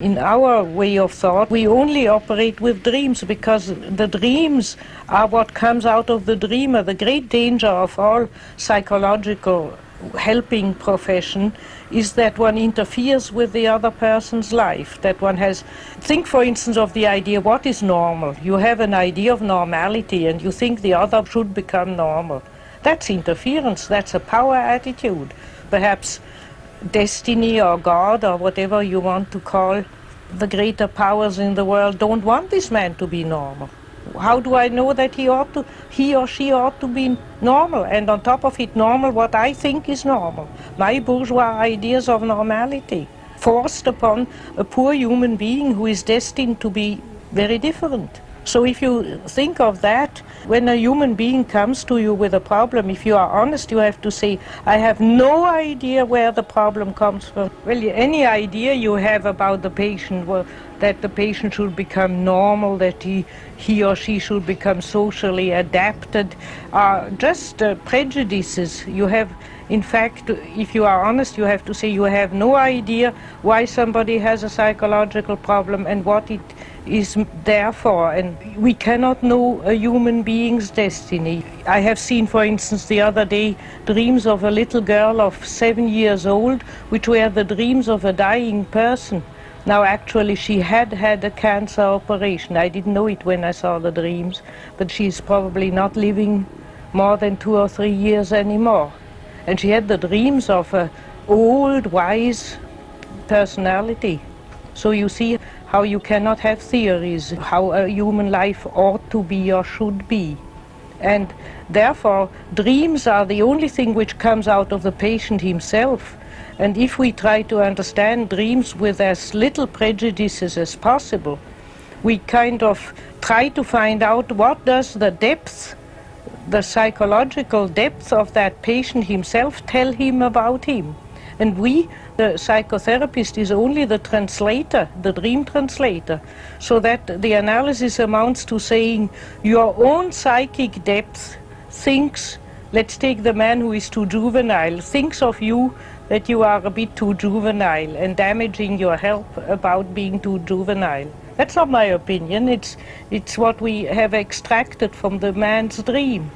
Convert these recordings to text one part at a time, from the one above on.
In our way of thought, we only operate with dreams because the dreams are what comes out of the dreamer. The great danger of all psychological helping profession is that one interferes with the other person's life, that one has... Think, for instance, of the idea, what is normal? You have an idea of normality and you think the other should become normal. That's interference, that's a power attitude. Perhaps destiny or God or whatever you want to call the greater powers in the world don't want this man to be normal. How do I know that he or she ought to be normal? And on top of it, normal what I think is normal. My bourgeois ideas of normality, forced upon a poor human being who is destined to be very different. So if you think of that, when a human being comes to you with a problem, if you are honest, you have to say, I have no idea where the problem comes from. Well, any idea you have about the patient, well, that the patient should become normal, that he or she should become socially adapted, are just prejudices. You have, in fact, if you are honest, you have to say you have no idea why somebody has a psychological problem and what it is there for, and we cannot know a human being's destiny. I have seen, for instance, the other day, dreams of a little girl of 7 years old, which were the dreams of a dying person. Now, actually, she had had a cancer operation. I didn't know it when I saw the dreams, but she's probably not living more than 2 or 3 years anymore. And she had the dreams of an old, wise personality. So you see how you cannot have theories, how a human life ought to be or should be. And therefore, dreams are the only thing which comes out of the patient himself. And if we try to understand dreams with as little prejudices as possible, we kind of try to find out what does the depth, the psychological depth of that patient himself tell him about him. And we, the psychotherapist, is only the translator, the dream translator, so that the analysis amounts to saying your own psychic depth thinks, let's take the man who is too juvenile, thinks of you that you are a bit too juvenile and damaging your health about being too juvenile. That's not my opinion, it's what we have extracted from the man's dream.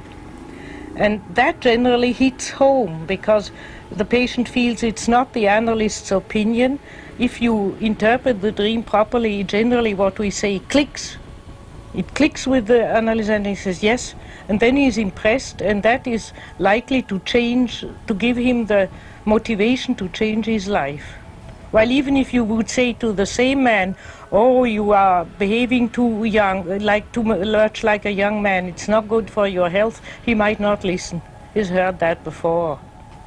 And that generally hits home because the patient feels it's not the analyst's opinion. If you interpret the dream properly, generally what we say clicks. It clicks with the analyst and he says yes, and then he's impressed, and that is likely to change, to give him the motivation to change his life. While even if you would say to the same man, oh, you are behaving too young, too much like a young man, it's not good for your health, he might not listen. He's heard that before.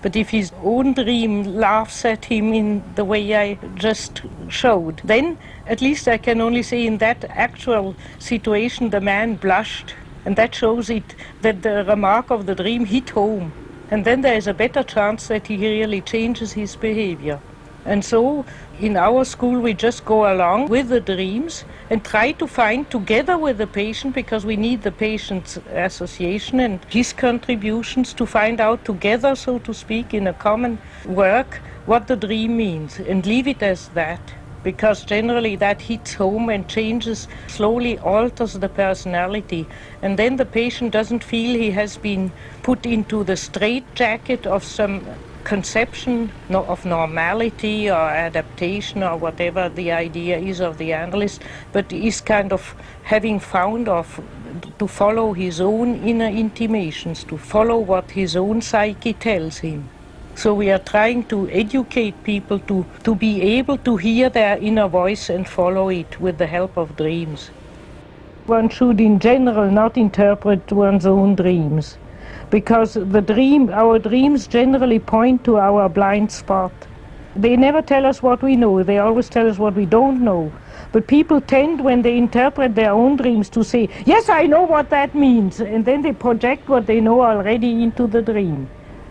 But if his own dream laughs at him in the way I just showed, then at least I can only say in that actual situation the man blushed. And that shows it that the remark of the dream hit home. And then there is a better chance that he really changes his behavior. And so in our school we just go along with the dreams and try to find together with the patient, because we need the patient's association and his contributions to find out together, so to speak, in a common work, what the dream means, and leave it as that. Because generally that hits home and changes, slowly alters the personality. And then the patient doesn't feel he has been put into the straitjacket of some conception of normality or adaptation or whatever the idea is of the analyst, but is kind of having found to follow his own inner intimations, to follow what his own psyche tells him. So we are trying to educate people to be able to hear their inner voice and follow it with the help of dreams. One should in general not interpret one's own dreams, because our dreams generally point to our blind spot. They never tell us what we know, they always tell us what we don't know. But people tend, when they interpret their own dreams, to say, yes, I know what that means, and then they project what they know already into the dream.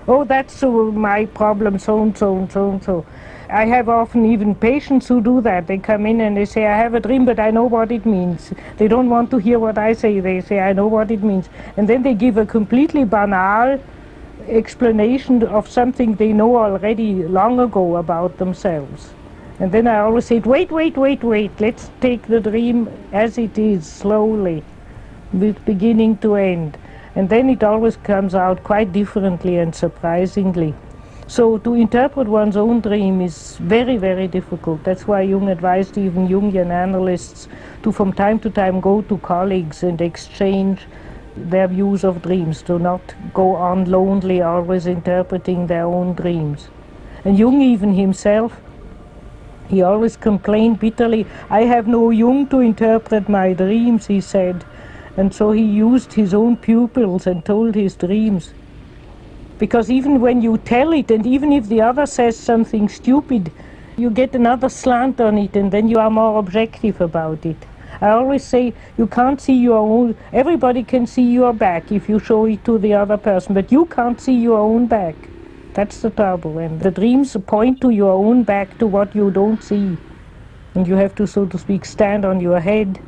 Oh, that's my problem, so-and-so and so-and-so. I have often even patients who do that. They come in and they say, I have a dream, but I know what it means. They don't want to hear what I say. They say, I know what it means. And then they give a completely banal explanation of something they know already long ago about themselves. And then I always say, wait, let's take the dream as it is, slowly, with beginning to end. And then it always comes out quite differently and surprisingly. So to interpret one's own dream is very, very difficult. That's why Jung advised even Jungian analysts to from time to time go to colleagues and exchange their views of dreams, to not go on lonely always interpreting their own dreams. And Jung even himself, he always complained bitterly, I have no Jung to interpret my dreams, he said. And so he used his own pupils and told his dreams. Because even when you tell it, and even if the other says something stupid, you get another slant on it, and then you are more objective about it. I always say you can't see your own, everybody can see your back if you show it to the other person, but you can't see your own back. That's the trouble. And the dreams point to your own back, to what you don't see. And you have to, so to speak, stand on your head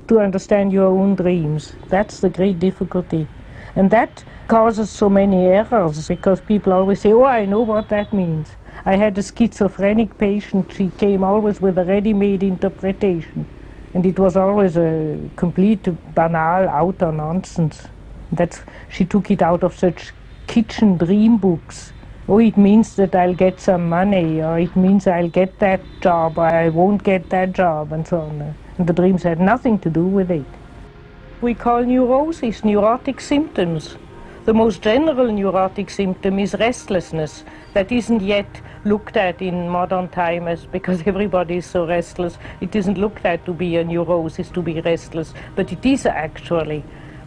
to understand your own dreams. That's the great difficulty. And that causes so many errors, because people always say, oh, I know what that means. I had a schizophrenic patient, she came always with a ready-made interpretation. And it was always a complete banal outer nonsense. She took it out of such kitchen dream books. Oh, it means that I'll get some money, or it means I'll get that job, or I won't get that job, and so on. And the dreams had nothing to do with it. We call neurosis neurotic symptoms. The most general neurotic symptom is restlessness. That isn't yet looked at in modern times, because everybody is so restless. It isn't looked at to be a neurosis, to be restless, but it is actually.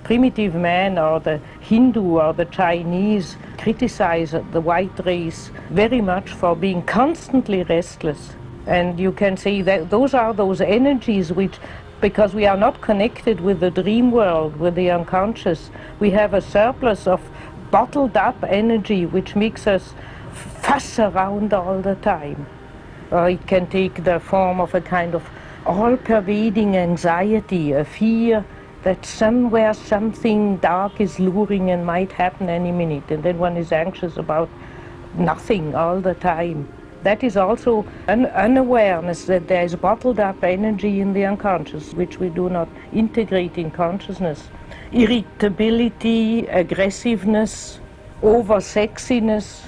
Primitive man or the Hindu or the Chinese criticize the white race very much for being constantly restless. And you can say that those are those energies which, because we are not connected with the dream world, with the unconscious, we have a surplus of bottled up energy which makes us fuss around all the time. Or it can take the form of a kind of all-pervading anxiety, a fear that somewhere something dark is luring and might happen any minute, and then one is anxious about nothing all the time. That is also an unawareness that there is bottled up energy in the unconscious, which we do not integrate in consciousness. Irritability, aggressiveness, over-sexiness,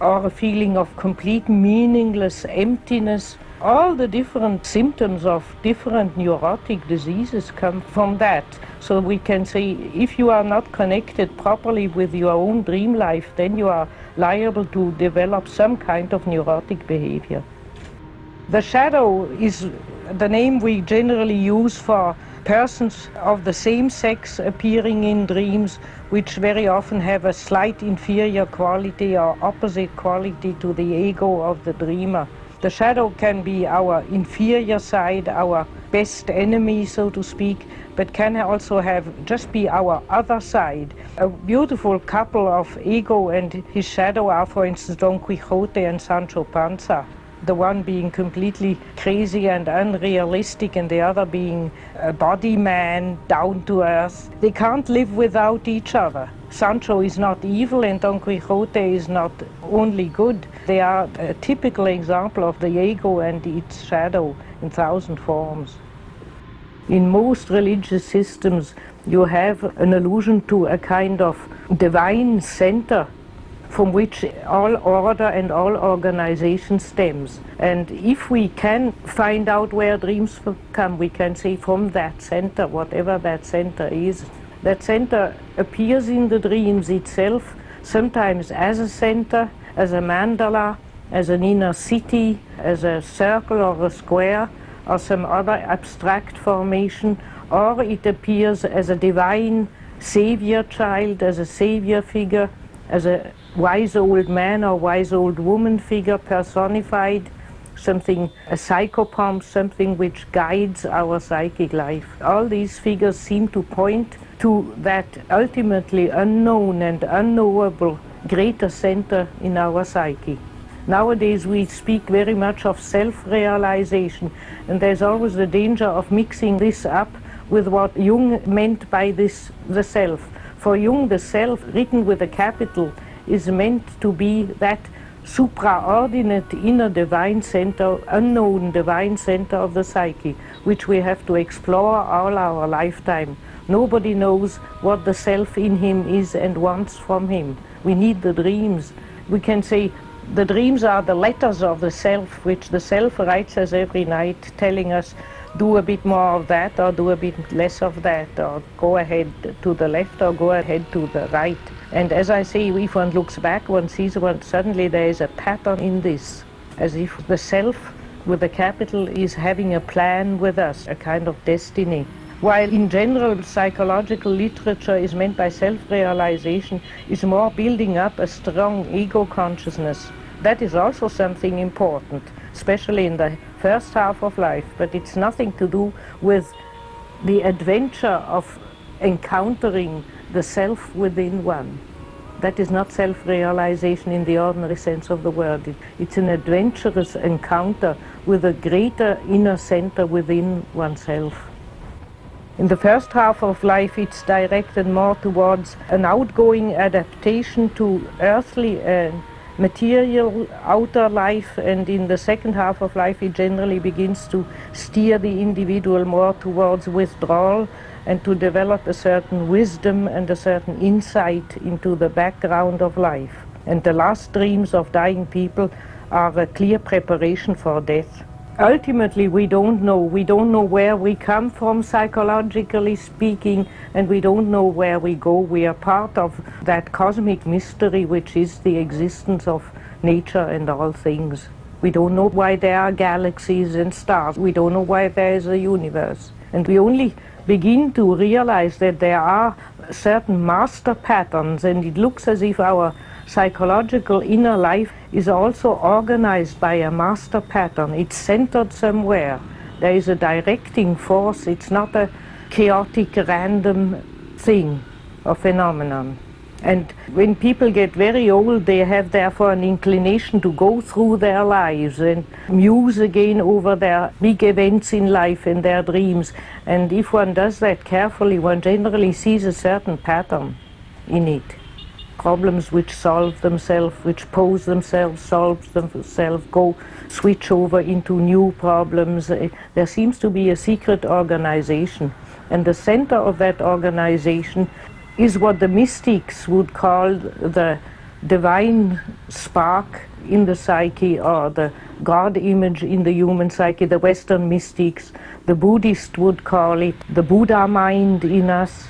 or a feeling of complete meaningless emptiness. All the different symptoms of different neurotic diseases come from that. So we can say, if you are not connected properly with your own dream life, then you are liable to develop some kind of neurotic behavior. The shadow is the name we generally use for persons of the same sex appearing in dreams, which very often have a slight inferior quality or opposite quality to the ego of the dreamer. The shadow can be our inferior side, our best enemy, so to speak, but can also just be our other side. A beautiful couple of ego and his shadow are, for instance, Don Quixote and Sancho Panza. The one being completely crazy and unrealistic, and the other being a body man, down to earth. They can't live without each other. Sancho is not evil and Don Quixote is not only good. They are a typical example of the ego and its shadow in 1,000 forms. In most religious systems, you have an allusion to a kind of divine center from which all order and all organization stems. And if we can find out where dreams come, we can say from that center, whatever that center is. That center appears in the dreams itself, sometimes as a center, as a mandala, as an inner city, as a circle or a square, or some other abstract formation, or it appears as a divine savior child, as a savior figure, as a wise old man or wise old woman figure personified, something, a psychopomp, something which guides our psychic life. All these figures seem to point to that ultimately unknown and unknowable greater center in our psyche. Nowadays we speak very much of self-realization, and there's always the danger of mixing this up with what Jung meant by this, the self. For Jung, the self, written with a capital, is meant to be that supraordinate inner divine center, unknown divine center of the psyche, which we have to explore all our lifetime. Nobody knows what the self in him is and wants from him. We need the dreams. We can say the dreams are the letters of the self, which the self writes us every night, telling us, do a bit more of that, or do a bit less of that, or go ahead to the left, or go ahead to the right. And as I say, if one looks back, one sees suddenly there is a pattern in this, as if the self with a capital is having a plan with us, a kind of destiny. While in general psychological literature is meant by self-realization is more building up a strong ego consciousness. That is also something important, especially in the first half of life, but it's nothing to do with the adventure of encountering the self within one. That is not self-realization in the ordinary sense of the word. It's an adventurous encounter with a greater inner center within oneself. In the first half of life, it's directed more towards an outgoing adaptation to earthly and material outer life, and in the second half of life, it generally begins to steer the individual more towards withdrawal and to develop a certain wisdom and a certain insight into the background of life. And the last dreams of dying people are a clear preparation for death. Ultimately, we don't know. We don't know where we come from, psychologically speaking, and we don't know where we go. We are part of that cosmic mystery which is the existence of nature and all things. We don't know why there are galaxies and stars. We don't know why there is a universe. And we only begin to realize that there are certain master patterns, and it looks as if our psychological inner life is also organized by a master pattern. It's centered somewhere. There is a directing force. It's not a chaotic, random thing or phenomenon. And when people get very old, they have therefore an inclination to go through their lives and muse again over their big events in life and their dreams. And if one does that carefully, one generally sees a certain pattern in it. Problems which solve themselves, which pose themselves, solve themselves, switch over into new problems. There seems to be a secret organization. And the center of that organization is what the mystics would call the divine spark in the psyche, or the God image in the human psyche. The Western mystics, the Buddhists would call it the Buddha mind in us.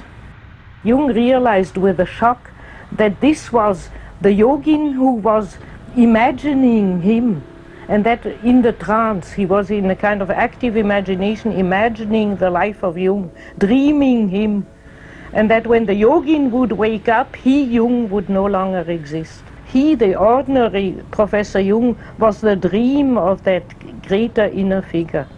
Jung realized with a shock that this was the yogin who was imagining him, and that in the trance he was in a kind of active imagination, imagining the life of Jung, dreaming him, and that when the yogin would wake up, he, Jung, would no longer exist. He, the ordinary Professor Jung, was the dream of that greater inner figure.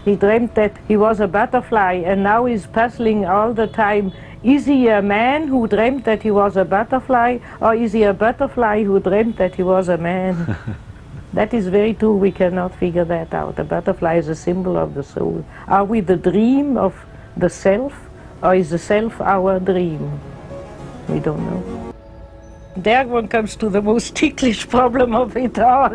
He dreamt that he was a butterfly, and now he's puzzling all the time. Is he a man who dreamt that he was a butterfly, or is he a butterfly who dreamt that he was a man? That is very true. We cannot figure that out. A butterfly is a symbol of the soul. Are we the dream of the self, or is the self our dream? We don't know. There one comes to the most ticklish problem of it all.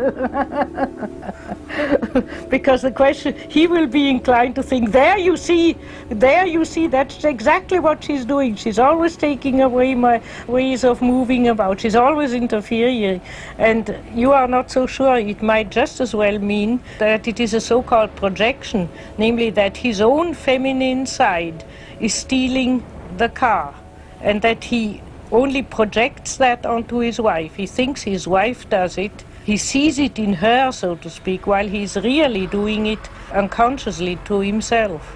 Because the question, he will be inclined to think, there you see, that's exactly what she's doing. She's always taking away my ways of moving about. She's always interfering. And you are not so sure. It might just as well mean that it is a so-called projection, namely that his own feminine side is stealing the car, and that he only projects that onto his wife. He thinks his wife does it. He sees it in her, so to speak, while he's really doing it unconsciously to himself.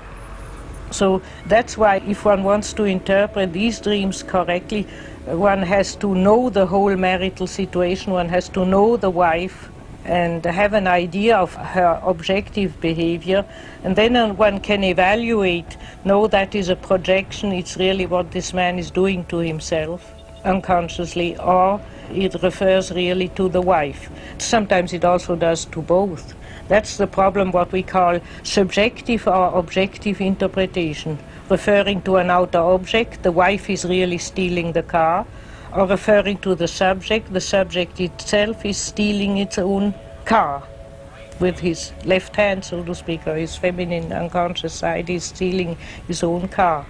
So that's why if one wants to interpret these dreams correctly, one has to know the whole marital situation, one has to know the wife and have an idea of her objective behavior, and then one can evaluate, no, that is a projection, it's really what this man is doing to himself unconsciously, or it refers really to the wife. Sometimes it also does to both. That's the problem, what we call subjective or objective interpretation. Referring to an outer object, the wife is really stealing the car, are referring to the subject. The subject itself is stealing its own car. With his left hand, so to speak, or his feminine unconscious side, he's stealing his own car.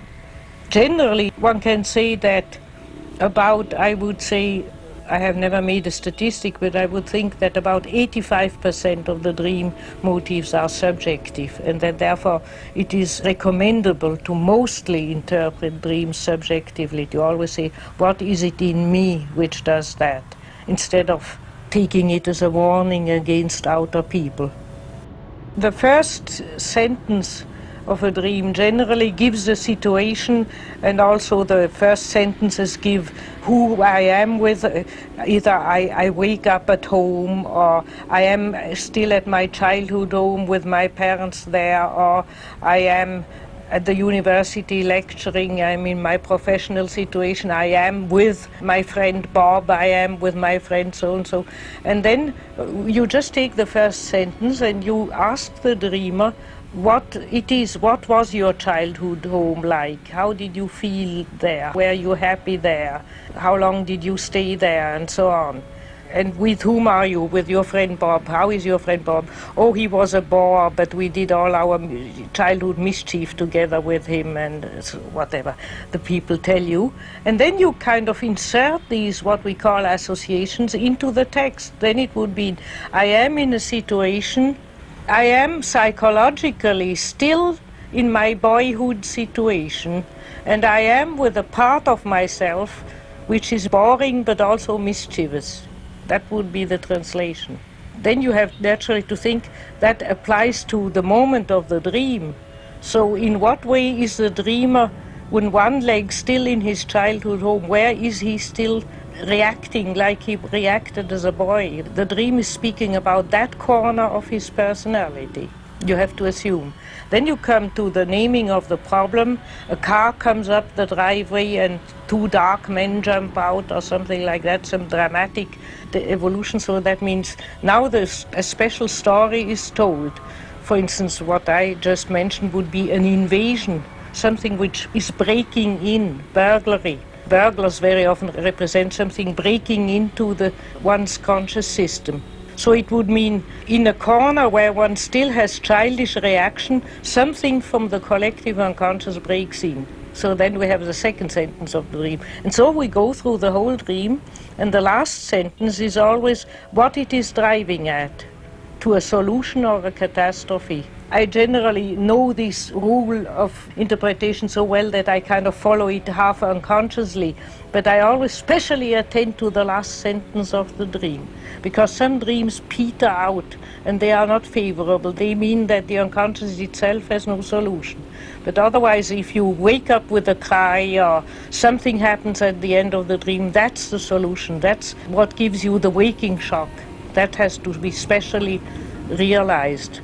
Generally, one can say that about, I would say, I have never made a statistic, but I would think that about 85% of the dream motifs are subjective, and that therefore it is recommendable to mostly interpret dreams subjectively, to always say, what is it in me which does that, instead of taking it as a warning against outer people. The first sentence of a dream generally gives the situation, and also the first sentences give who I am with. Either I wake up at home, or I am still at my childhood home with my parents there, or I am at the university lecturing, I'm in my professional situation, I am with my friend Bob, I am with my friend so-and-so. And then you just take the first sentence and you ask the dreamer what it is, what was your childhood home like? How did you feel there? Were you happy there? How long did you stay there? And so on. And with whom are you? With your friend Bob. How is your friend Bob? Oh, he was a bore, but we did all our childhood mischief together with him, and whatever the people tell you. And then you kind of insert these, what we call associations, into the text. Then it would be, I am in a situation, I am psychologically still in my boyhood situation, and I am with a part of myself which is boring but also mischievous. That would be the translation. Then you have naturally to think that applies to the moment of the dream. So in what way is the dreamer, when one leg still in his childhood home, where is he still reacting like he reacted as a boy? The dream is speaking about that corner of his personality, you have to assume. Then you come to the naming of the problem. A car comes up the driveway and two dark men jump out or something like that, some dramatic evolution. So that means now a special story is told. For instance, what I just mentioned would be an invasion, something which is breaking in, burglary. Burglars very often represent something breaking into one's conscious system. So it would mean in a corner where one still has childish reaction, something from the collective unconscious breaks in. So then we have the second sentence of the dream. And so we go through the whole dream, and the last sentence is always what it is driving at, to a solution or a catastrophe. I generally know this rule of interpretation so well that I kind of follow it half unconsciously, but I always specially attend to the last sentence of the dream, because some dreams peter out and they are not favorable. They mean that the unconscious itself has no solution. But otherwise, if you wake up with a cry or something happens at the end of the dream, that's the solution. That's what gives you the waking shock. That has to be specially realized.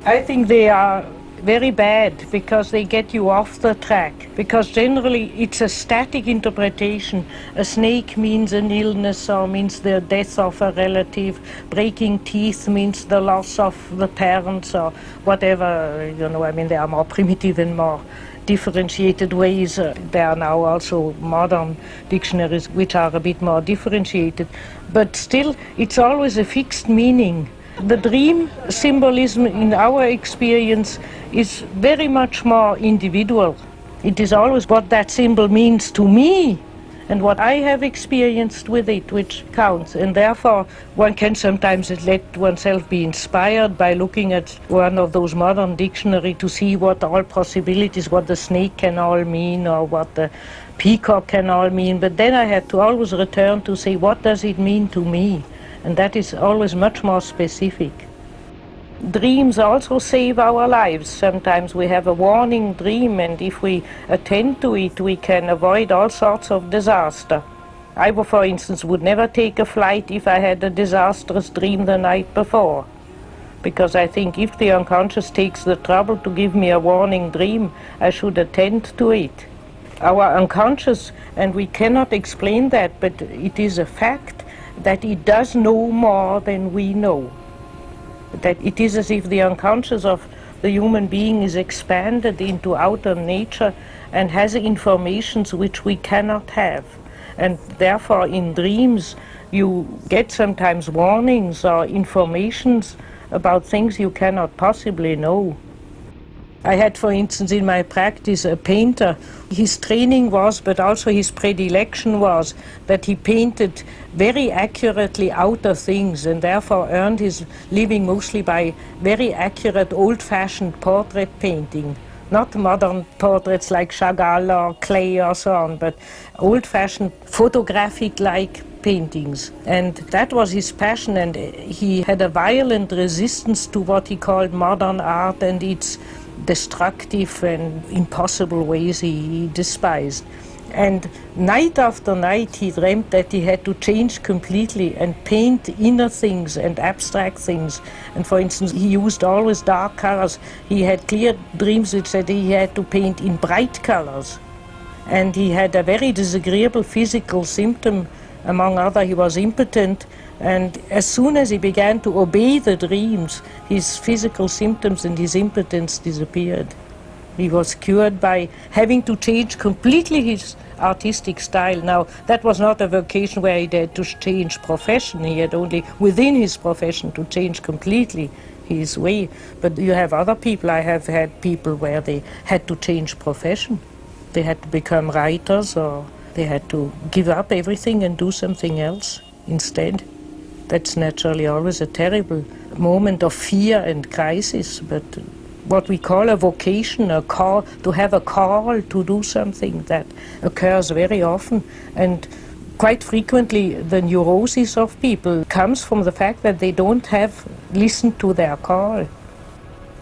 I think they are very bad because they get you off the track, because generally it's a static interpretation. A snake means an illness or means the death of a relative. Breaking teeth means the loss of the parents or whatever, I mean, there are more primitive and more differentiated ways. There are now also modern dictionaries which are a bit more differentiated, but still it's always a fixed meaning. The dream symbolism in our experience is very much more individual. It is always what that symbol means to me and what I have experienced with it which counts. And therefore one can sometimes let oneself be inspired by looking at one of those modern dictionaries to see what all possibilities, what the snake can all mean or what the peacock can all mean. But then I have to always return to say, what does it mean to me? And that is always much more specific. Dreams also save our lives. Sometimes we have a warning dream, and if we attend to it, we can avoid all sorts of disaster. I, for instance, would never take a flight if I had a disastrous dream the night before, because I think if the unconscious takes the trouble to give me a warning dream, I should attend to it. Our unconscious, and we cannot explain that, but it is a fact, that it does know more than we know. That it is as if the unconscious of the human being is expanded into outer nature and has informations which we cannot have. And therefore in dreams you get sometimes warnings or informations about things you cannot possibly know. I had, for instance, in my practice a painter. His training was, but also his predilection was, that he painted very accurately outer things and therefore earned his living mostly by very accurate old-fashioned portrait painting. Not modern portraits like Chagall or Clay or so on, but old-fashioned photographic-like paintings. And that was his passion, and he had a violent resistance to what he called modern art and its destructive and impossible ways he despised. And night after night he dreamt that he had to change completely and paint inner things and abstract things. And for instance, he used always dark colors. He had clear dreams which said he had to paint in bright colors. And he had a very disagreeable physical symptom. Among other, he was impotent, and as soon as he began to obey the dreams, his physical symptoms and his impotence disappeared. He was cured by having to change completely his artistic style. Now, that was not a vocation where he had to change profession. He had only within his profession to change completely his way. But you have other people. I have had people where they had to change profession. They had to become writers, or they had to give up everything and do something else instead. That's naturally always a terrible moment of fear and crisis, but what we call a vocation, a call, to have a call to do something, that occurs very often. And quite frequently the neurosis of people comes from the fact that they don't have listened to their call.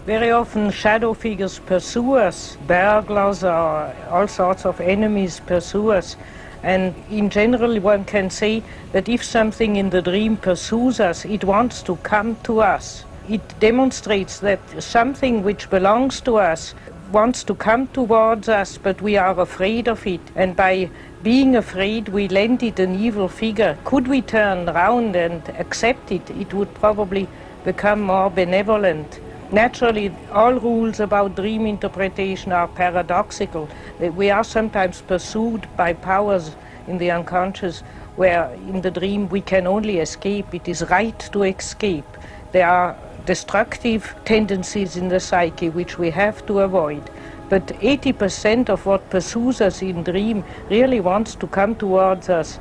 Very often shadow figures pursue us, burglars or all sorts of enemies pursue us. And in general one can say that if something in the dream pursues us, it wants to come to us. It demonstrates that something which belongs to us wants to come towards us, but we are afraid of it. And by being afraid, we lend it an evil figure. Could we turn round and accept it, it would probably become more benevolent. Naturally, all rules about dream interpretation are paradoxical. We are sometimes pursued by powers in the unconscious where in the dream we can only escape. It is right to escape. There are destructive tendencies in the psyche which we have to avoid. But 80% of what pursues us in dream really wants to come towards us.